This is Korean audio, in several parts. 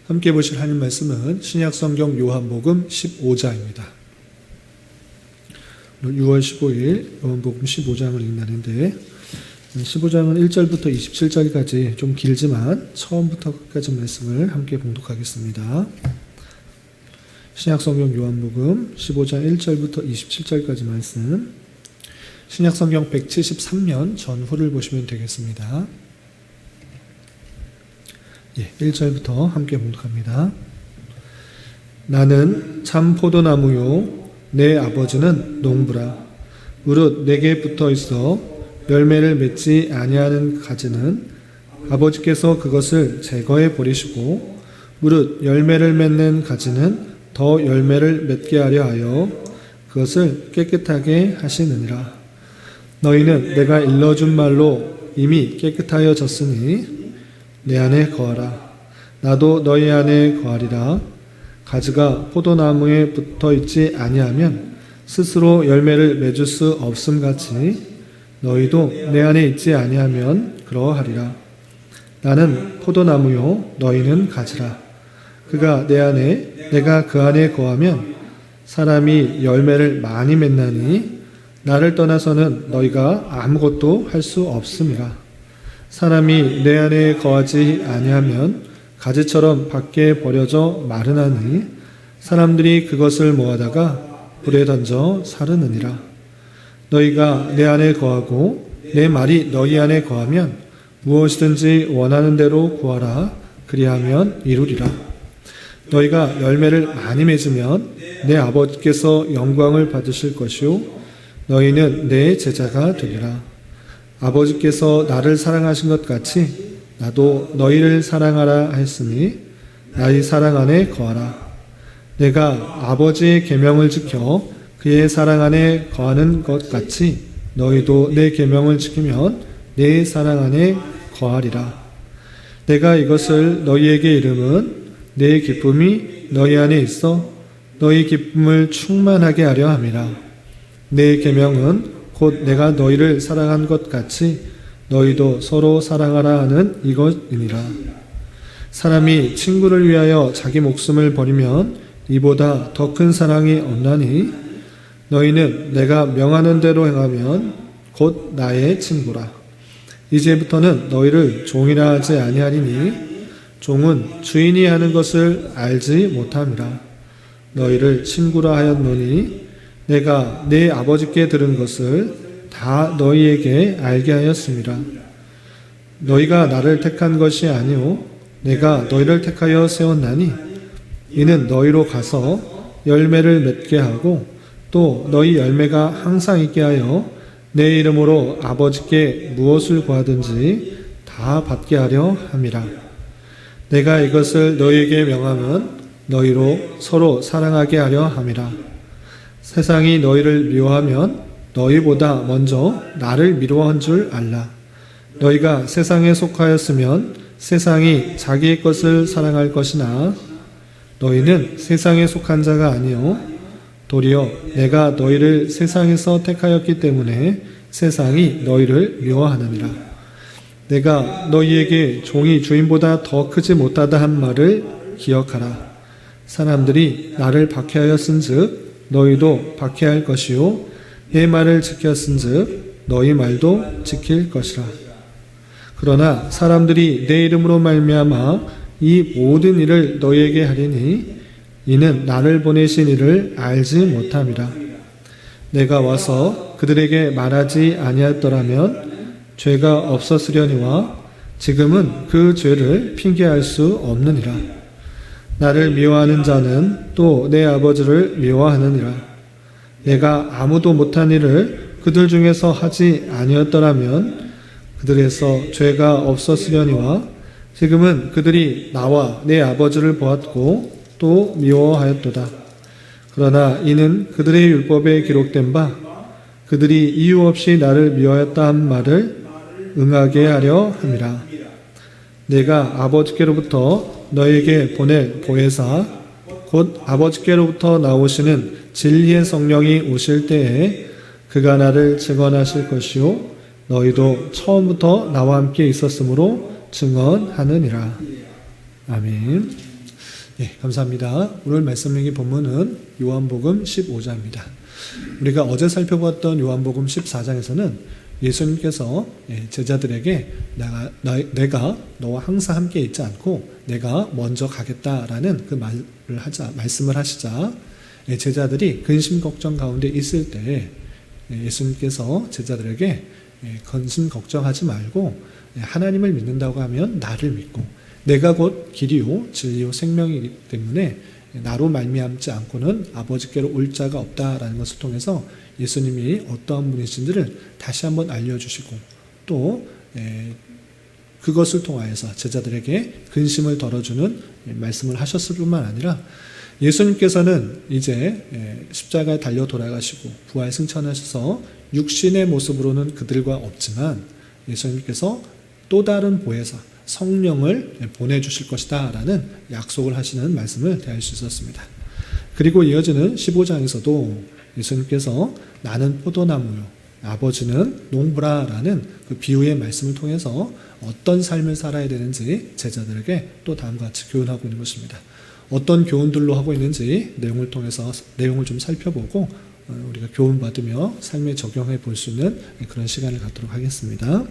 함께 보실 하나님 말씀은 신약성경 요한복음 15장입니다. 6월 15일 요한복음 15장을 읽는다는데 15장은 1절부터 27절까지 좀 길지만 처음부터 끝까지 말씀을 함께 봉독하겠습니다. 신약성경 요한복음 15장 1절부터 27절까지 말씀, 신약성경 173년 전후를 보시면 되겠습니다. 1절부터 함께 봉독합니다. 나는 참 포도나무요 내 아버지는 농부라. 무릇 내게 붙어 있어 열매를 맺지 아니하는 가지는 아버지께서 그것을 제거해 버리시고, 무릇 열매를 맺는 가지는 더 열매를 맺게 하려 하여 그것을 깨끗하게 하시느니라. 너희는 내가 일러준 말로 이미 깨끗하여졌으니 내 안에 거하라. 나도 너희 안에 거하리라. 가지가 포도나무에 붙어 있지 아니하면 스스로 열매를 맺을 수 없음같이 너희도 내 안에 있지 아니하면 그러하리라. 나는 포도나무요 너희는 가지라. 그가 내 안에 내가 그 안에 거하면 사람이 열매를 많이 맺나니 나를 떠나서는 너희가 아무것도 할 수 없음이라. 사람이 내 안에 거하지 아니하면 가지처럼 밖에 버려져 마르나니 사람들이 그것을 모아다가 불에 던져 사르느니라. 너희가 내 안에 거하고 내 말이 너희 안에 거하면 무엇이든지 원하는 대로 구하라. 그리하면 이루리라. 너희가 열매를 많이 맺으면 내 아버지께서 영광을 받으실 것이요 너희는 내 제자가 되리라. 아버지께서 나를 사랑하신 것 같이 나도 너희를 사랑하라 했으니 나의 사랑 안에 거하라. 내가 아버지의 계명을 지켜 그의 사랑 안에 거하는 것 같이 너희도 내 계명을 지키면 내 사랑 안에 거하리라. 내가 이것을 너희에게 이름은 내 기쁨이 너희 안에 있어 너희 기쁨을 충만하게 하려 함이라. 내 계명은 곧 내가 너희를 사랑한 것 같이 너희도 서로 사랑하라 하는 이것이니라. 사람이 친구를 위하여 자기 목숨을 버리면 이보다 더 큰 사랑이 없나니 너희는 내가 명하는 대로 행하면 곧 나의 친구라. 이제부터는 너희를 종이라 하지 아니하리니 종은 주인이 하는 것을 알지 못함이라. 너희를 친구라 하였노니 내가 내 아버지께 들은 것을 다 너희에게 알게 하였습니다. 너희가 나를 택한 것이 아니오 내가 너희를 택하여 세웠나니 이는 너희로 가서 열매를 맺게 하고 또 너희 열매가 항상 있게 하여 내 이름으로 아버지께 무엇을 구하든지 다 받게 하려 함이라. 내가 이것을 너희에게 명함은 너희로 서로 사랑하게 하려 함이라. 세상이 너희를 미워하면 너희보다 먼저 나를 미워한 줄 알라. 너희가 세상에 속하였으면 세상이 자기의 것을 사랑할 것이나 너희는 세상에 속한 자가 아니요 도리어 내가 너희를 세상에서 택하였기 때문에 세상이 너희를 미워하느니라. 내가 너희에게 종이 주인보다 더 크지 못하다 한 말을 기억하라. 사람들이 나를 박해하였은즉 너희도 박해할 것이요 내 말을 지켰은즉 너희 말도 지킬 것이라. 그러나 사람들이 내 이름으로 말미암아 이 모든 일을 너희에게 하리니 이는 나를 보내신 이를 알지 못함이라. 내가 와서 그들에게 말하지 아니하였더라면 죄가 없었으려니와 지금은 그 죄를 핑계할 수 없느니라. 나를 미워하는 자는 또 내 아버지를 미워하느니라. 내가 아무도 못한 일을 그들 중에서 하지 아니었더라면 그들에서 죄가 없었으려니와 지금은 그들이 나와 내 아버지를 보았고 또 미워하였도다. 그러나 이는 그들의 율법에 기록된 바 그들이 이유 없이 나를 미워하였다 한 말을 응하게 하려 함이라. 내가 아버지께로부터 너에게 보낼 보혜사 곧 아버지께로부터 나오시는 진리의 성령이 오실 때에 그가 나를 증언하실 것이요 너희도 처음부터 나와 함께 있었으므로 증언하느니라. 아멘. 예, 감사합니다. 오늘 말씀 읽기 본문은 요한복음 15장입니다. 우리가 어제 살펴봤던 요한복음 14장에서는 예수님께서 제자들에게 내가 너와 항상 함께 있지 않고 내가 먼저 가겠다라는 그 말씀을 하시자 제자들이 근심 걱정 가운데 있을 때 예수님께서 제자들에게 근심 걱정하지 말고 하나님을 믿는다고 하면 나를 믿고 내가 곧 길이요 진리요 생명이기 때문에 나로 말미암지 않고는 아버지께로 올 자가 없다라는 것을 통해서 예수님이 어떠한 분이신지를 다시 한번 알려주시고 또 그것을 통하여서 제자들에게 근심을 덜어주는 말씀을 하셨을 뿐만 아니라 예수님께서는 이제 십자가에 달려 돌아가시고 부활 승천하셔서 육신의 모습으로는 그들과 없지만 예수님께서 또 다른 보혜사 성령을 보내주실 것이다 라는 약속을 하시는 말씀을 대할 수 있었습니다. 그리고 이어지는 15장에서도 예수님께서 나는 포도나무요 아버지는 농부라 라는 그 비유의 말씀을 통해서 어떤 삶을 살아야 되는지 제자들에게 또 다음과 같이 교훈하고 있는 것입니다. 어떤 교훈들로 하고 있는지 내용을 통해서 내용을 좀 살펴보고 우리가 교훈받으며 삶에 적용해 볼 수 있는 그런 시간을 갖도록 하겠습니다.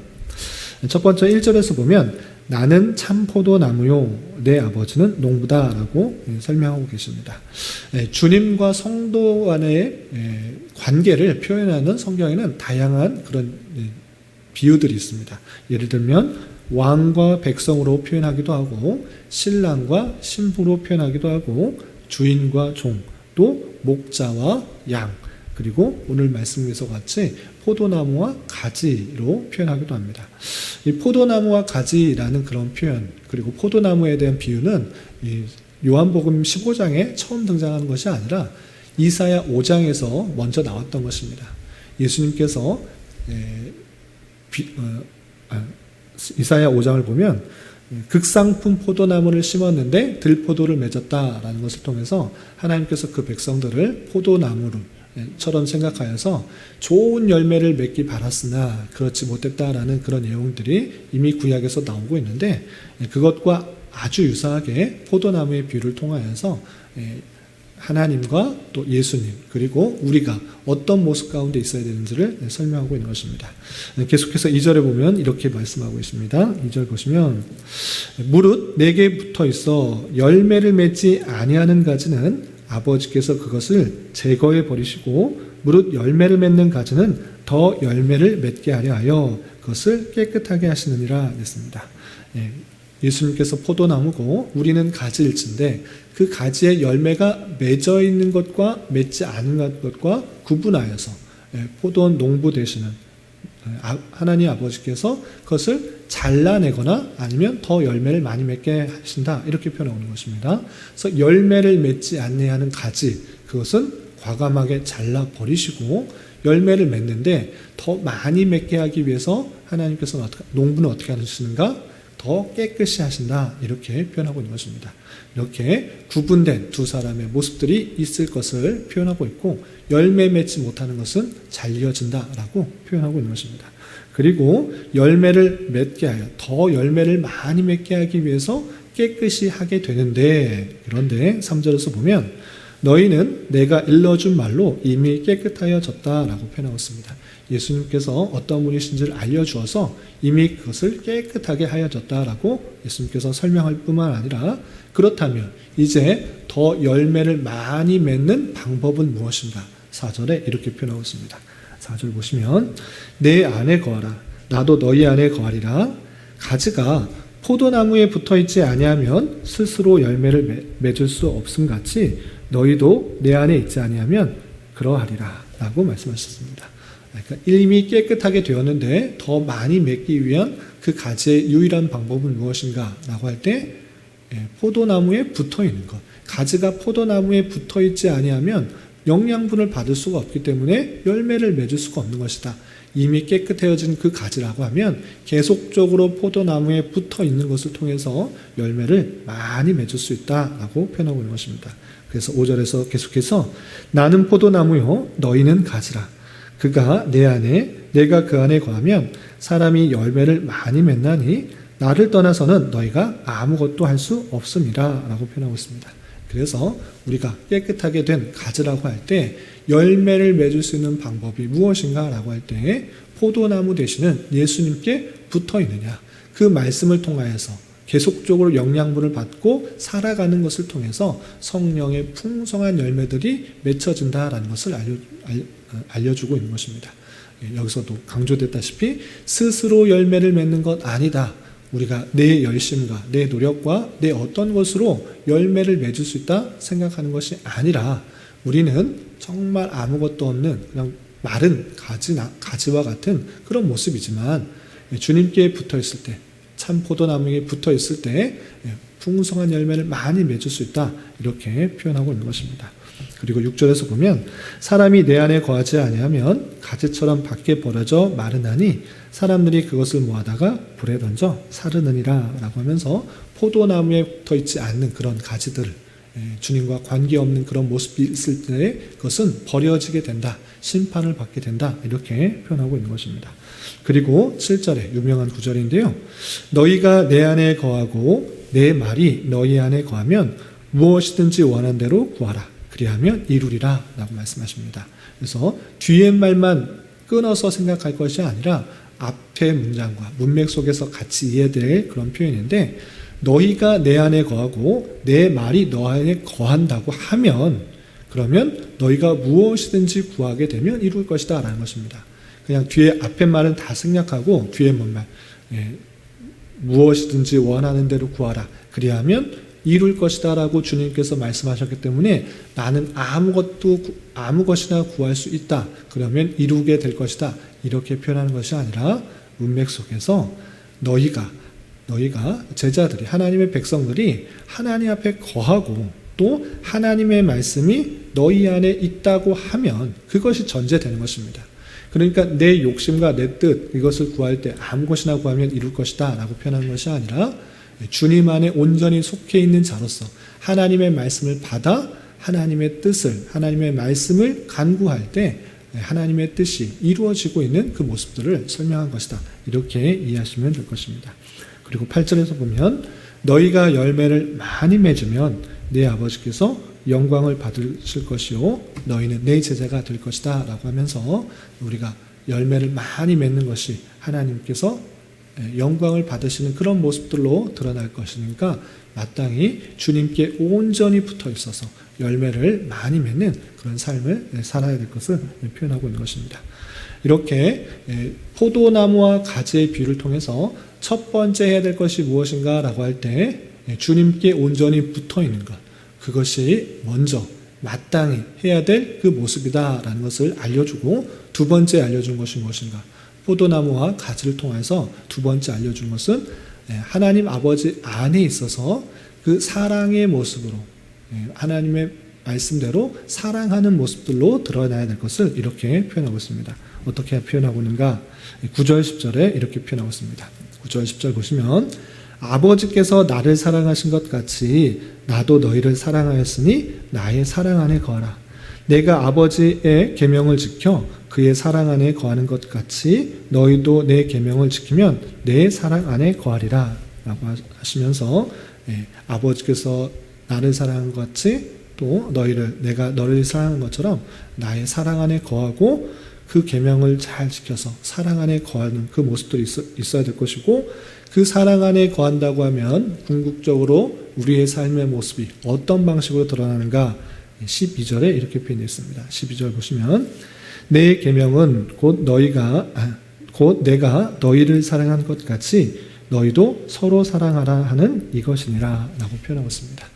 첫 번째 1절에서 보면 나는 참 포도나무요 내 아버지는 농부다 라고 설명하고 계십니다. 주님과 성도 간의 관계를 표현하는 성경에는 다양한 그런 비유들이 있습니다. 예를 들면 왕과 백성으로 표현하기도 하고 신랑과 신부로 표현하기도 하고 주인과 종, 또 목자와 양, 그리고 오늘 말씀에서 같이 포도나무와 가지로 표현하기도 합니다. 이 포도나무와 가지라는 그런 표현, 그리고 포도나무에 대한 비유는 이 요한복음 15장에 처음 등장하는 것이 아니라 이사야 5장에서 먼저 나왔던 것입니다. 예수님께서 이사야 5장을 보면 극상품 포도나무를 심었는데 들포도를 맺었다라는 것을 통해서 하나님께서 그 백성들을 포도나무처럼 생각하여서 좋은 열매를 맺기 바랐으나 그렇지 못했다라는 그런 내용들이 이미 구약에서 나오고 있는데 그것과 아주 유사하게 포도나무의 비유를 통하여서 하나님과 또 예수님 그리고 우리가 어떤 모습 가운데 있어야 되는지를 설명하고 있는 것입니다. 계속해서 2절에 보면 이렇게 말씀하고 있습니다. 2절 보시면 무릇 내게 붙어 있어 열매를 맺지 아니하는 가지는 아버지께서 그것을 제거해 버리시고 무릇 열매를 맺는 가지는 더 열매를 맺게 하려 하여 그것을 깨끗하게 하시느니라 했습니다. 예수님께서 포도나무고 우리는 가지일진데 그 가지의 열매가 맺어 있는 것과 맺지 않은 것과 구분하여서 포도 농부 되시는 하나님 아버지께서 그것을 잘라내거나 아니면 더 열매를 많이 맺게 하신다 이렇게 표현하는 것입니다. 그래서 열매를 맺지 않는 가지 그것은 과감하게 잘라버리시고 열매를 맺는데 더 많이 맺게 하기 위해서 하나님께서 농부는 어떻게 하시는가? 더 깨끗이 하신다 이렇게 표현하고 있는 것입니다. 이렇게 구분된 두 사람의 모습들이 있을 것을 표현하고 있고 열매 맺지 못하는 것은 잘려진다라고 표현하고 있는 것입니다. 그리고 열매를 맺게 하여 더 열매를 많이 맺게 하기 위해서 깨끗이 하게 되는데 그런데 3절에서 보면 너희는 내가 일러준 말로 이미 깨끗하여졌다라고 표현하고 있습니다. 예수님께서 어떤 분이신지를 알려주어서 이미 그것을 깨끗하게 하여졌다라고 예수님께서 설명할 뿐만 아니라 그렇다면 이제 더 열매를 많이 맺는 방법은 무엇인가? 4절에 이렇게 표현하고 있습니다. 4절 보시면 내 안에 거하라 나도 너희 안에 거하리라 가지가 포도나무에 붙어있지 아니하면 스스로 열매를 맺을 수 없음같이 너희도 내 안에 있지 아니하면 그러하리라 라고 말씀하셨습니다. 그러니까 이미 깨끗하게 되었는데 더 많이 맺기 위한 그 가지의 유일한 방법은 무엇인가 라고 할 때 포도나무에 붙어있는 것 가지가 포도나무에 붙어있지 아니하면 영양분을 받을 수가 없기 때문에 열매를 맺을 수가 없는 것이다. 이미 깨끗해진 그 가지라고 하면 계속적으로 포도나무에 붙어있는 것을 통해서 열매를 많이 맺을 수 있다라고 표현하고 있는 것입니다. 그래서 5절에서 계속해서 나는 포도나무요 너희는 가지라 그가 내 안에 내가 그 안에 거하면 사람이 열매를 많이 맺나니 나를 떠나서는 너희가 아무것도 할 수 없음이라 라고 표현하고 있습니다. 그래서 우리가 깨끗하게 된 가지라고 할 때 열매를 맺을 수 있는 방법이 무엇인가 라고 할 때 포도나무 되시는 예수님께 붙어 있느냐, 그 말씀을 통하여서 계속적으로 영양분을 받고 살아가는 것을 통해서 성령의 풍성한 열매들이 맺혀진다라는 것을 알려주고 있는 것입니다. 여기서도 강조됐다시피 스스로 열매를 맺는 것 아니다. 우리가 내 열심과 내 노력과 내 어떤 것으로 열매를 맺을 수 있다 생각하는 것이 아니라 우리는 정말 아무것도 없는 그냥 마른 가지와 같은 그런 모습이지만 주님께 붙어 있을 때, 참 포도나무에 붙어 있을 때 풍성한 열매를 많이 맺을 수 있다, 이렇게 표현하고 있는 것입니다. 그리고 6절에서 보면 사람이 내 안에 거하지 아니하면 가지처럼 밖에 버려져 마르나니 사람들이 그것을 모아다가 불에 던져 사르느니라 라고 하면서 포도나무에 붙어 있지 않는 그런 가지들, 주님과 관계없는 그런 모습이 있을 때 그것은 버려지게 된다, 심판을 받게 된다, 이렇게 표현하고 있는 것입니다. 그리고 7절에 유명한 구절인데요. 너희가 내 안에 거하고 내 말이 너희 안에 거하면 무엇이든지 원한 대로 구하라. 그리하면 이루리라 라고 말씀하십니다. 그래서 뒤의 말만 끊어서 생각할 것이 아니라 앞의 문장과 문맥 속에서 같이 이해될 그런 표현인데, 너희가 내 안에 거하고 내 말이 너 안에 거한다고 하면 그러면 너희가 무엇이든지 구하게 되면 이룰 것이다 라는 것입니다. 그냥 뒤에 앞의 말은 다 생략하고 뒤에 뭔 말, 무엇이든지 원하는 대로 구하라. 그리하면 이룰 것이다 라고 주님께서 말씀하셨기 때문에 나는 아무 것이나 구할 수 있다, 그러면 이루게 될 것이다, 이렇게 표현하는 것이 아니라 문맥 속에서 너희가 제자들이, 하나님의 백성들이 하나님 앞에 거하고 또 하나님의 말씀이 너희 안에 있다고 하면 그것이 전제되는 것입니다. 그러니까 내 욕심과 내 뜻, 이것을 구할 때 아무 것이나 구하면 이룰 것이다 라고 표현하는 것이 아니라 주님 안에 온전히 속해 있는 자로서 하나님의 말씀을 받아 하나님의 뜻을, 하나님의 말씀을 간구할 때 하나님의 뜻이 이루어지고 있는 그 모습들을 설명한 것이다, 이렇게 이해하시면 될 것입니다. 그리고 8절에서 보면 너희가 열매를 많이 맺으면 내 아버지께서 영광을 받으실 것이요 너희는 내 제자가 될 것이다 라고 하면서 우리가 열매를 많이 맺는 것이 하나님께서 영광을 받으시는 그런 모습들로 드러날 것이니까 마땅히 주님께 온전히 붙어 있어서 열매를 많이 맺는 그런 삶을 살아야 될 것을 표현하고 있는 것입니다. 이렇게 포도나무와 가지의 비유를 통해서 첫 번째 해야 될 것이 무엇인가 라고 할 때 주님께 온전히 붙어 있는 것, 그것이 먼저 마땅히 해야 될 그 모습이다 라는 것을 알려주고, 두 번째 알려준 것이 무엇인가, 포도나무와 가지를 통해서 두 번째 알려준 것은 하나님 아버지 안에 있어서 그 사랑의 모습으로 하나님의 말씀대로 사랑하는 모습들로 드러나야 될 것을 이렇게 표현하고 있습니다. 어떻게 표현하고 있는가? 9절 10절에 이렇게 표현하고 있습니다. 9절 10절 보시면 아버지께서 나를 사랑하신 것 같이 나도 너희를 사랑하였으니 나의 사랑 안에 거하라. 내가 아버지의 계명을 지켜 그의 사랑 안에 거하는 것 같이 너희도 내 계명을 지키면 내 사랑 안에 거하리라 라고 하시면서 아버지께서 나를 사랑한 것 같이 또 내가 너를 사랑한 것처럼 나의 사랑 안에 거하고 그 계명을 잘 지켜서 사랑 안에 거하는 그 모습들이 있어야 될 것이고, 그 사랑 안에 거한다고 하면 궁극적으로 우리의 삶의 모습이 어떤 방식으로 드러나는가 12절에 이렇게 표현되어 있습니다. 12절 보시면 내 계명은 곧 내가 너희를 사랑한 것 같이 너희도 서로 사랑하라 하는 이것이니라 라고 표현하고 있습니다.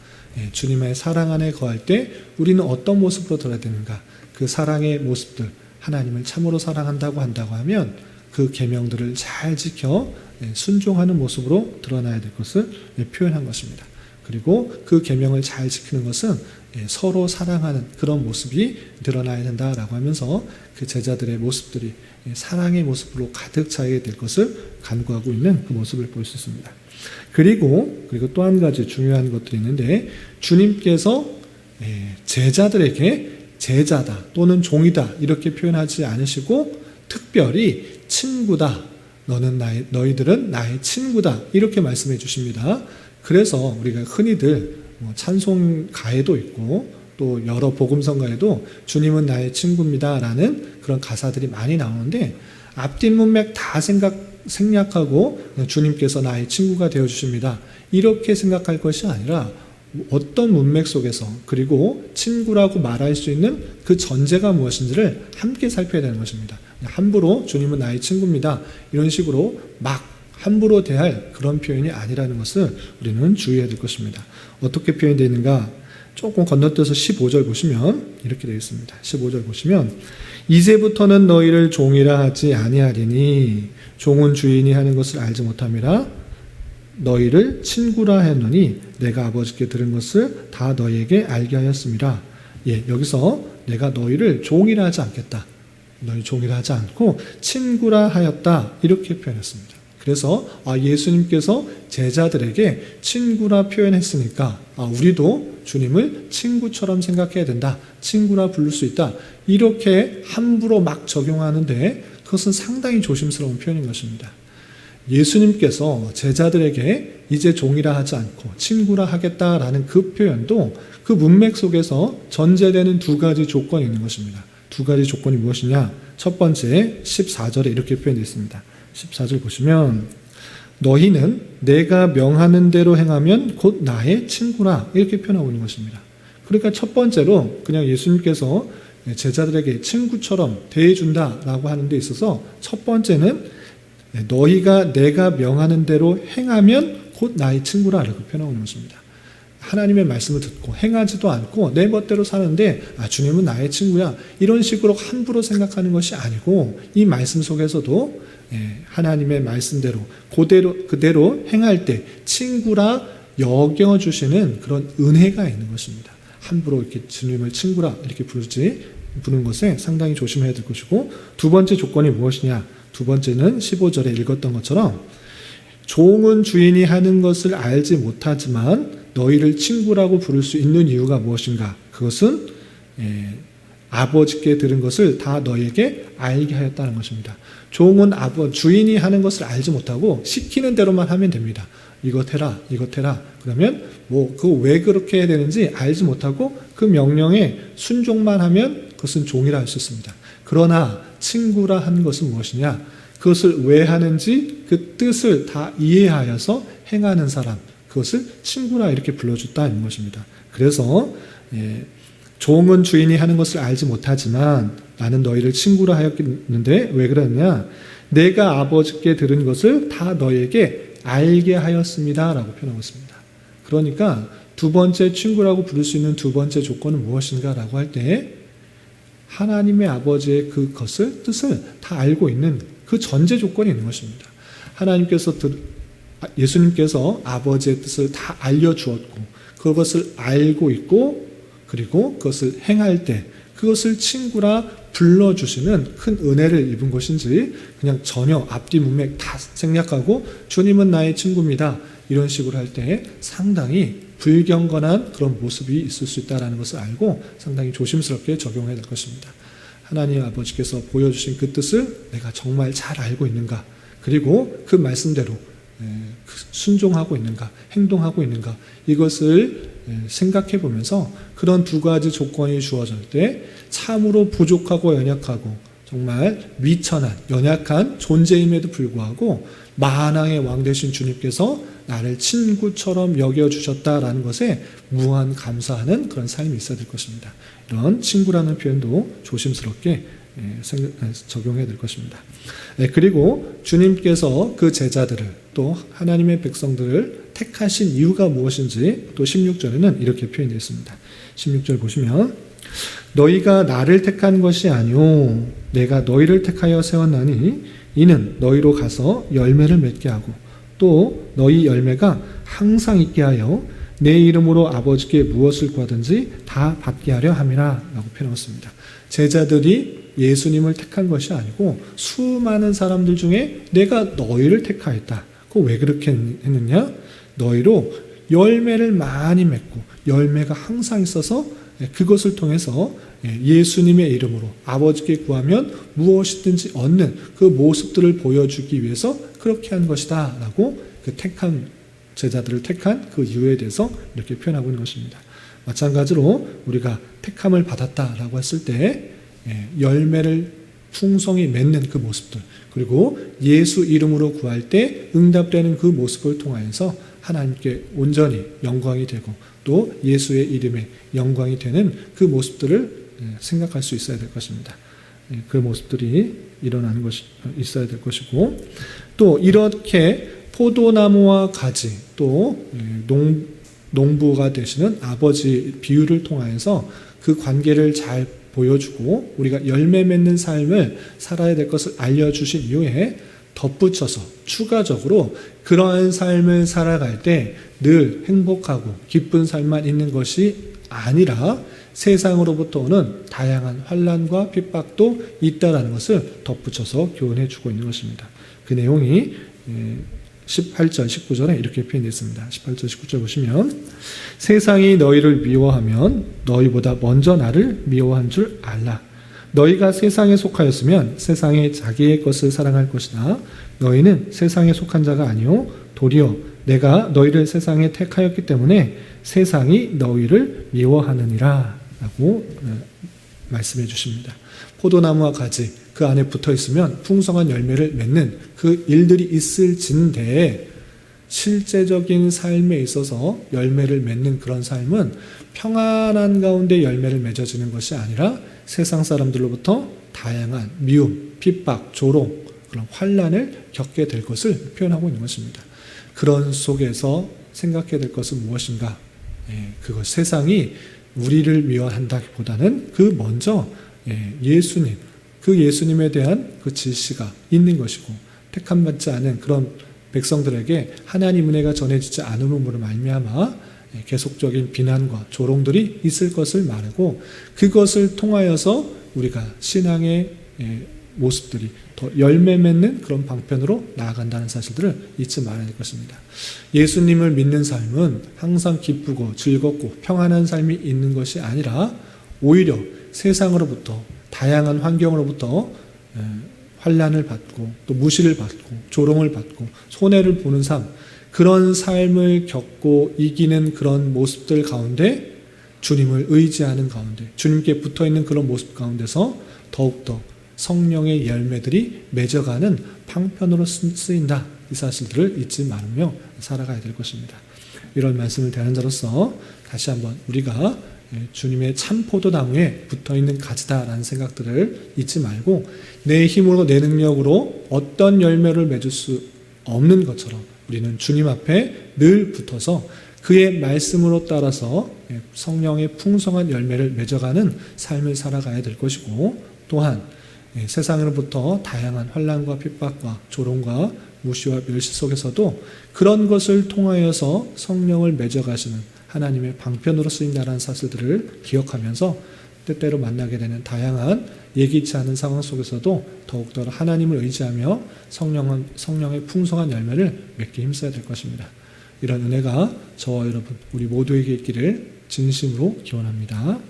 주님의 사랑 안에 거할 때 우리는 어떤 모습으로 드러나야 되는가, 그 사랑의 모습들, 하나님을 참으로 사랑한다고 하면 그 계명들을 잘 지켜 순종하는 모습으로 드러나야 될 것을 표현한 것입니다. 그리고 그 계명을 잘 지키는 것은 서로 사랑하는 그런 모습이 드러나야 된다라고 하면서 그 제자들의 모습들이 사랑의 모습으로 가득 차게 될 것을 간구하고 있는 그 모습을 볼 수 있습니다. 그리고 또 한 가지 중요한 것들이 있는데, 주님께서 제자들에게 제자다 또는 종이다 이렇게 표현하지 않으시고 특별히 친구다, 너희들은 나의 친구다 이렇게 말씀해 주십니다. 그래서 우리가 흔히들 뭐 찬송가에도 있고 또 여러 복음성가에도 주님은 나의 친구입니다 라는 그런 가사들이 많이 나오는데, 앞뒷 문맥 다 생략하고 주님께서 나의 친구가 되어주십니다 이렇게 생각할 것이 아니라, 어떤 문맥 속에서 그리고 친구라고 말할 수 있는 그 전제가 무엇인지를 함께 살펴야 되는 것입니다. 함부로 주님은 나의 친구입니다 이런 식으로 막 함부로 대할 그런 표현이 아니라는 것을 우리는 주의해야 될 것입니다. 어떻게 표현되어 있는가? 조금 건너뛰어서 15절 보시면 이렇게 되어 있습니다. 15절 보시면 이제부터는 너희를 종이라 하지 아니하리니 종은 주인이 하는 것을 알지 못함이라 너희를 친구라 했노니 내가 아버지께 들은 것을 다 너희에게 알게 하였습니다. 여기서 내가 너희를 종이라 하지 않겠다, 너희 종이라 하지 않고 친구라 하였다 이렇게 표현했습니다. 그래서 예수님께서 제자들에게 친구라 표현했으니까 우리도 주님을 친구처럼 생각해야 된다, 친구라 부를 수 있다 이렇게 함부로 막 적용하는데, 그것은 상당히 조심스러운 표현인 것입니다. 예수님께서 제자들에게 이제 종이라 하지 않고 친구라 하겠다라는 그 표현도 그 문맥 속에서 전제되는 두 가지 조건이 있는 것입니다. 두 가지 조건이 무엇이냐? 첫 번째 14절에 이렇게 표현되어 있습니다. 14절 보시면 너희는 내가 명하는 대로 행하면 곧 나의 친구라 이렇게 표현하고 있는 것입니다. 그러니까 첫 번째로 그냥 예수님께서 제자들에게 친구처럼 대해준다라고 하는 데 있어서 첫 번째는 너희가 내가 명하는 대로 행하면 곧 나의 친구라라고 표현하고 있는 것입니다. 하나님의 말씀을 듣고 행하지도 않고 내 멋대로 사는데 주님은 나의 친구야 이런 식으로 함부로 생각하는 것이 아니고, 이 말씀 속에서도 하나님의 말씀대로 그대로 행할 때 친구라 여겨주시는 그런 은혜가 있는 것입니다. 함부로 이렇게 주님을 친구라 이렇게 부르는 것에 상당히 조심해야 될 것이고, 두 번째 조건이 무엇이냐? 두 번째는 15절에 읽었던 것처럼 종은 주인이 하는 것을 알지 못하지만 너희를 친구라고 부를 수 있는 이유가 무엇인가? 그것은 아버지께 들은 것을 다 너희에게 알게 하였다는 것입니다. 종은 주인이 하는 것을 알지 못하고 시키는 대로만 하면 됩니다. 이것 해라, 이것 해라. 그러면 그거 왜 그렇게 해야 되는지 알지 못하고 그 명령에 순종만 하면 그것은 종이라 할 수 있습니다. 그러나 친구라 하는 것은 무엇이냐? 그것을 왜 하는지 그 뜻을 다 이해하여서 행하는 사람, 그것을 친구라 이렇게 불러줬다는 것입니다. 그래서 종은 주인이 하는 것을 알지 못하지만 나는 너희를 친구라 하였는데 왜 그러냐? 내가 아버지께 들은 것을 다 너희에게 알게 하였습니다 라고 표현하고 있습니다. 그러니까 두 번째 친구라고 부를 수 있는 두 번째 조건은 무엇인가 라고 할 때, 하나님의 아버지의 그것을 뜻을 다 알고 있는 그 전제 조건이 있는 것입니다. 예수님께서 아버지의 뜻을 다 알려주었고 그것을 알고 있고 그리고 그것을 행할 때 그것을 친구라 불러주시는 큰 은혜를 입은 것인지, 그냥 전혀 앞뒤 문맥 다 생략하고 주님은 나의 친구입니다 이런 식으로 할 때 상당히 불경건한 그런 모습이 있을 수 있다는 것을 알고 상당히 조심스럽게 적용해야 될 것입니다. 하나님 아버지께서 보여주신 그 뜻을 내가 정말 잘 알고 있는가, 그리고 그 말씀대로 순종하고 있는가, 행동하고 있는가, 이것을 생각해 보면서 그런 두 가지 조건이 주어질 때 참으로 부족하고 연약하고 정말 미천한 연약한 존재임에도 불구하고 만왕의 왕 되신 주님께서 나를 친구처럼 여겨주셨다라는 것에 무한 감사하는 그런 삶이 있어야 될 것입니다. 이런 친구라는 표현도 조심스럽게 적용해야 될 것입니다. 그리고 주님께서 그 제자들을 또 하나님의 백성들을 택하신 이유가 무엇인지 또 16절에는 이렇게 표현되어 있습니다. 16절 보시면 너희가 나를 택한 것이 아니오 내가 너희를 택하여 세웠나니 이는 너희로 가서 열매를 맺게 하고 또 너희 열매가 항상 있게 하여 내 이름으로 아버지께 무엇을 구하든지 다 받게 하려 함이라 라고 표현했습니다. 제자들이 예수님을 택한 것이 아니고 수많은 사람들 중에 내가 너희를 택하였다. 그거 왜 그렇게 했느냐? 너희로 열매를 많이 맺고 열매가 항상 있어서 그것을 통해서 예수님의 이름으로 아버지께 구하면 무엇이든지 얻는 그 모습들을 보여주기 위해서 그렇게 한 것이다 라고 그 택한 제자들을 택한 그 이유에 대해서 이렇게 표현하고 있는 것입니다. 마찬가지로 우리가 택함을 받았다라고 했을 때 열매를 풍성히 맺는 그 모습들, 그리고 예수 이름으로 구할 때 응답되는 그 모습을 통하여서 하나님께 온전히 영광이 되고 또 예수의 이름에 영광이 되는 그 모습들을 생각할 수 있어야 될 것입니다. 그 모습들이 일어나는 것이 있어야 될 것이고, 또 이렇게 포도나무와 가지, 또 농부가 되시는 아버지 비유를 통하여서 그 관계를 잘 보여주고 우리가 열매 맺는 삶을 살아야 될 것을 알려주신 이후에 덧붙여서 추가적으로 그러한 삶을 살아갈 때 늘 행복하고 기쁜 삶만 있는 것이 아니라 세상으로부터 오는 다양한 환난과 핍박도 있다라는 것을 덧붙여서 교훈해 주고 있는 것입니다. 그 내용이 18절, 19절에 이렇게 표현되어 있습니다. 18절, 19절 보시면 세상이 너희를 미워하면 너희보다 먼저 나를 미워한 줄 알라. 너희가 세상에 속하였으면 세상이 자기의 것을 사랑할 것이나 너희는 세상에 속한 자가 아니요 도리어 내가 너희를 세상에 택하였기 때문에 세상이 너희를 미워하느니라 라고 말씀해 주십니다. 포도나무와 가지 그 안에 붙어 있으면 풍성한 열매를 맺는 그 일들이 있을진데 실제적인 삶에 있어서 열매를 맺는 그런 삶은 평안한 가운데 열매를 맺어지는 것이 아니라 세상 사람들로부터 다양한 미움, 핍박, 조롱, 그런 환난을 겪게 될 것을 표현하고 있는 것입니다. 그런 속에서 생각해야 될 것은 무엇인가? 그것 세상이 우리를 미워한다기보다는 그 먼저 예수님, 그 예수님에 대한 그 질시가 있는 것이고 택함받지 않은 그런 백성들에게 하나님 은혜가 전해지지 않음으로 말미암아 계속적인 비난과 조롱들이 있을 것을 말하고 그것을 통하여서 우리가 신앙의 모습들이 더 열매 맺는 그런 방편으로 나아간다는 사실들을 잊지 말아야 될 것입니다. 예수님을 믿는 삶은 항상 기쁘고 즐겁고 평안한 삶이 있는 것이 아니라 오히려 세상으로부터 다양한 환경으로부터 환난을 받고 또 무시를 받고 조롱을 받고 손해를 보는 삶, 그런 삶을 겪고 이기는 그런 모습들 가운데 주님을 의지하는 가운데 주님께 붙어있는 그런 모습 가운데서 더욱더 성령의 열매들이 맺어가는 방편으로 쓰인다. 이 사실들을 잊지 말으며 살아가야 될 것입니다. 이런 말씀을 대하는 자로서 다시 한번 우리가 주님의 참 포도나무에 붙어있는 가지다라는 생각들을 잊지 말고 내 힘으로 내 능력으로 어떤 열매를 맺을 수 없는 것처럼 우리는 주님 앞에 늘 붙어서 그의 말씀으로 따라서 성령의 풍성한 열매를 맺어가는 삶을 살아가야 될 것이고 또한 세상으로부터 다양한 환난과 핍박과 조롱과 무시와 멸시 속에서도 그런 것을 통하여서 성령을 맺어가시는 하나님의 방편으로 쓰인다는 사실들을 기억하면서 때때로 만나게 되는 다양한 예기치 않은 상황 속에서도 더욱더 하나님을 의지하며 성령의 풍성한 열매를 맺기 힘써야 될 것입니다. 이런 은혜가 저와 여러분 우리 모두에게 있기를 진심으로 기원합니다.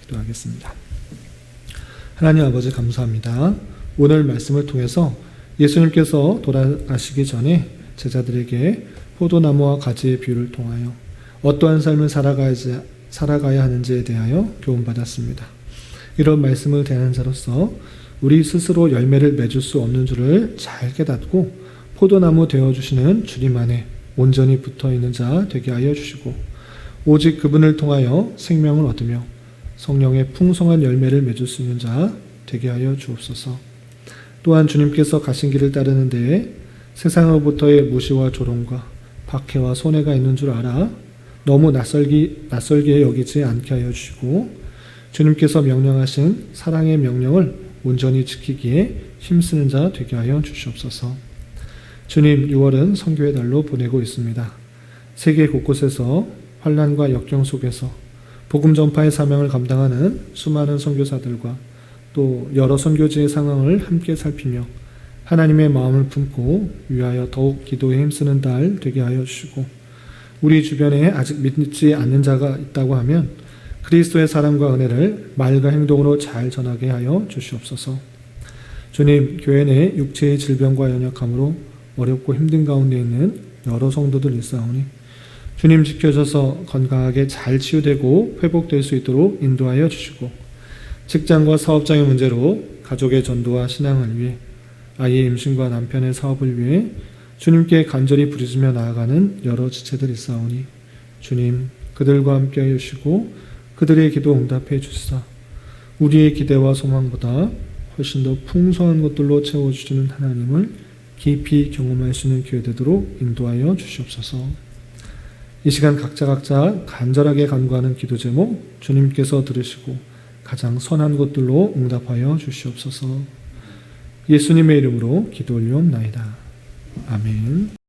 기도하겠습니다. 하나님 아버지 감사합니다. 오늘 말씀을 통해서 예수님께서 돌아가시기 전에 제자들에게 포도나무와 가지의 비유를 통하여 어떠한 삶을 살아가야 하는지에 대하여 교훈받았습니다. 이런 말씀을 대하는 자로서 우리 스스로 열매를 맺을 수 없는 줄을 잘 깨닫고 포도나무 되어주시는 주님 안에 온전히 붙어있는 자 되게 하여 주시고 오직 그분을 통하여 생명을 얻으며 성령의 풍성한 열매를 맺을 수 있는 자 되게 하여 주옵소서. 또한 주님께서 가신 길을 따르는 데에 세상으로부터의 무시와 조롱과 박해와 손해가 있는 줄 알아 너무 낯설게 여기지 않게 하여 주시고 주님께서 명령하신 사랑의 명령을 온전히 지키기에 힘쓰는 자 되게 하여 주시옵소서. 주님, 6월은 선교의 달로 보내고 있습니다. 세계 곳곳에서 환난과 역경 속에서 복음 전파의 사명을 감당하는 수많은 선교사들과 또 여러 선교지의 상황을 함께 살피며 하나님의 마음을 품고 위하여 더욱 기도에 힘쓰는 달 되게 하여 주시고 우리 주변에 아직 믿지 않는 자가 있다고 하면 그리스도의 사랑과 은혜를 말과 행동으로 잘 전하게 하여 주시옵소서. 주님, 교회 내 육체의 질병과 연약함으로 어렵고 힘든 가운데 있는 여러 성도들 있사오니 주님 지켜줘서 건강하게 잘 치유되고 회복될 수 있도록 인도하여 주시고, 직장과 사업장의 문제로 가족의 전도와 신앙을 위해, 아이의 임신과 남편의 사업을 위해 주님께 간절히 부르짖며 나아가는 여러 지체들 있사오니 주님 그들과 함께 하여 주시고 그들의 기도 응답해 주시사 우리의 기대와 소망보다 훨씬 더 풍성한 것들로 채워주시는 하나님을 깊이 경험할 수 있는 기회 되도록 인도하여 주시옵소서. 이 시간 각자 간절하게 간구하는 기도 제목 주님께서 들으시고 가장 선한 것들로 응답하여 주시옵소서. 예수님의 이름으로 기도 올리옵나이다. 아멘.